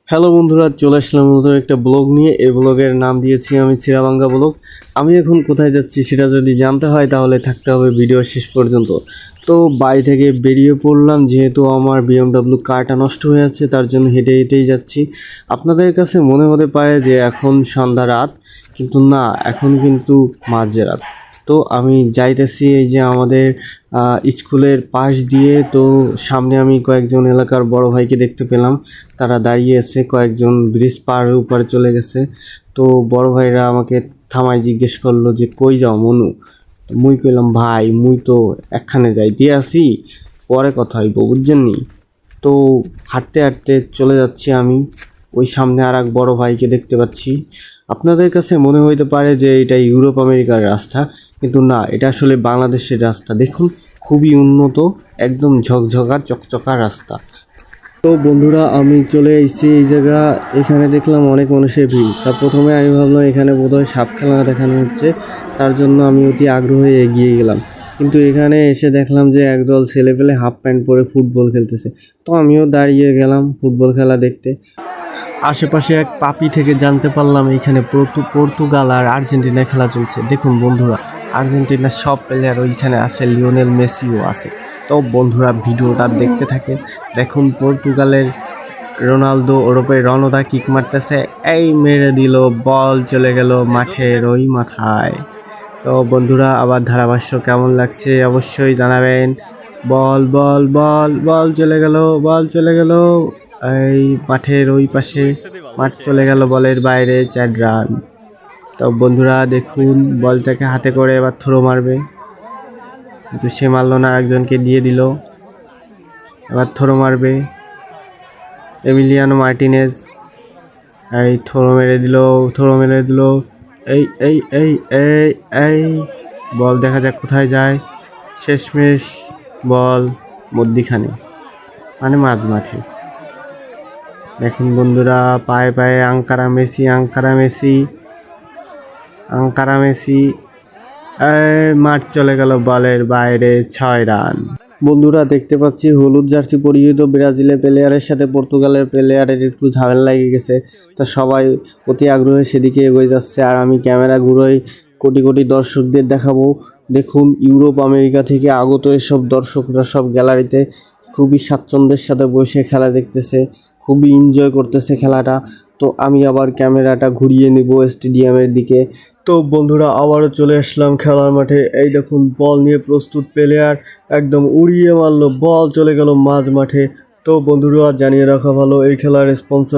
Hello বন্ধুরা, চলে আসলাম নতুন একটা ব্লগ নিয়ে। এই ব্লগের নাম দিয়েছি আমি চিরাবাঙ্গা ব্লগ। আমি এখন কোথায় যাচ্ছি সেটা যদি জানতে হয় তাহলে থাকতে হবে ভিডিও শেষ পর্যন্ত। তো বাড়ি থেকে বেরিয়ে পড়লাম, যেহেতু আমার বিএমডাব্লিউ কারটা নষ্ট হয়ে আছে, তার জন্য হেঁটে হেঁটেই যাচ্ছি। আপনাদের কাছে মনে হতে পারে যে এখন সন্ধ্যা রাত, কিন্তু না, এখন কিন্তু মাঝরাত। তো আমি যাইতেছি এই যে আমাদের স্কুলের পাশ দিয়ে। তো সামনে আমি কয়েকজন এলাকার বড় ভাইকে দেখতে পেলাম, তারা দাঁড়িয়ে আছে, কয়েকজন ব্রিজ পার উপরে চলে গেছে। তো বড় ভাইরা আমাকে থামায় জিজ্ঞেস করলো যে কই যাও মনু। মুই কইলাম ভাই মুই তো একখানে যাইতে আসি, পরে কথা হইব বুঝছেন নি। তো হাঁটতে হাঁটতে চলে যাচ্ছি আমি। ওই সামনে আর এক বড় ভাইকে দেখতে পাচ্ছি। আপনাদের কাছে মনে হইতে পারে যে এটা ইউরোপ আমেরিকার রাস্তা, কিন্তু না, এটা আসলে বাংলাদেশের রাস্তা। দেখুন, খুবই উন্নত, একদম ঝকঝকা চকচকা রাস্তা। তো বন্ধুরা, আমি চলে এসেছি এই জায়গা। এখানে দেখলাম অনেক মানুষের ভিড়। তা প্রথমে আমি ভাবলাম এখানে বোধহয় সাপ খেলা দেখানো হচ্ছে, তার জন্য আমি অতি আগ্রহে এগিয়ে গেলাম। কিন্তু এখানে এসে দেখলাম যে একদল ছেলেপেলে হাফ প্যান্ট পরে ফুটবল খেলতেছে। তো আমিও দাঁড়িয়ে গেলাম ফুটবল খেলা দেখতে। আশেপাশে এক পাপি থেকে জানতে পারলাম এখানে পর্তুগাল আর আর্জেন্টিনার খেলা চলছে। দেখুন বন্ধুরা, আর্জেন্টিনার সব প্লেয়ার ওইখানে আছে, লিওনেল মেসিও আছে। তো বন্ধুরা, ভিডিওটা দেখতে থাকে। দেখুন, পর্তুগালের রোনালদো ওরপে রণদা কিক মারতেছে, এই মেরে দিল, বল চলে গেল মাঠের ওই মাথায়। তো বন্ধুরা, আবার ধারাভাষ্য কেমন লাগছে অবশ্যই জানাবেন। বল বল বল বল চলে গেল, বল চলে গেল এই মাঠের ওই পাশে। মাঠ চলে গেল বলের বাইরে, 4 রান। তো বন্ধুরা দেখুন, বলটাকে হাতে করে এবার থ্রো মারবে, কিন্তু সে মারলো না, একজনকে দিয়ে দিল। এবার থ্রো মারবে এমিলিয়ানো মার্টিনেজ, এই থ্রো মেরে দিল, থ্রো মেরে দিল। এই এই এই এই এই বল দেখা যাক কোথায় যায়। শেষমেশ বল মধ্যিখানে, মানে মাঝ মাঠে। দেখুন বন্ধুরা, পায়ে পায়ে Ankara Messi, Ankara Messi, Ankara Messi, মাঠ চলে গেল বলের বাইরে, 6 রান। বন্ধুরা, দেখতে পাচ্ছি হলুদ জার্সি পরিহিত ব্রাজিলের প্লেয়ারের সাথে পর্তুগালের প্লেয়ারের একটু ঝামেলা লেগে গেছে। তা সবাই অতি আগ্রহে সেদিকে এগিয়ে যাচ্ছে, আর আমি ক্যামেরা ঘুরোই কোটি কোটি দর্শকদের দেখাবো। দেখুন, ইউরোপ আমেরিকা থেকে আগত এসব দর্শকরা সব গ্যালারিতে খুবই স্বাচ্ছন্দ্যের সাথে বসে খেলা দেখতেছে, খুবই এনজয় করতেছে খেলাটা। তো আমি আবার ক্যামেরাটা ঘুরিয়ে নেব স্টেডিয়ামের দিকে। তো বন্ধুরা, আবারও চলে আসলাম খেলার মাঠে। এই দেখুন, বল নিয়ে প্রস্তুত প্লেয়ার একদম উড়িয়ে মারলো, বল চলে গেল মাঝ মাঠে। তো বন্ধুরা, জানিয়ে রাখা ভালো, এই খেলার স্পন্সর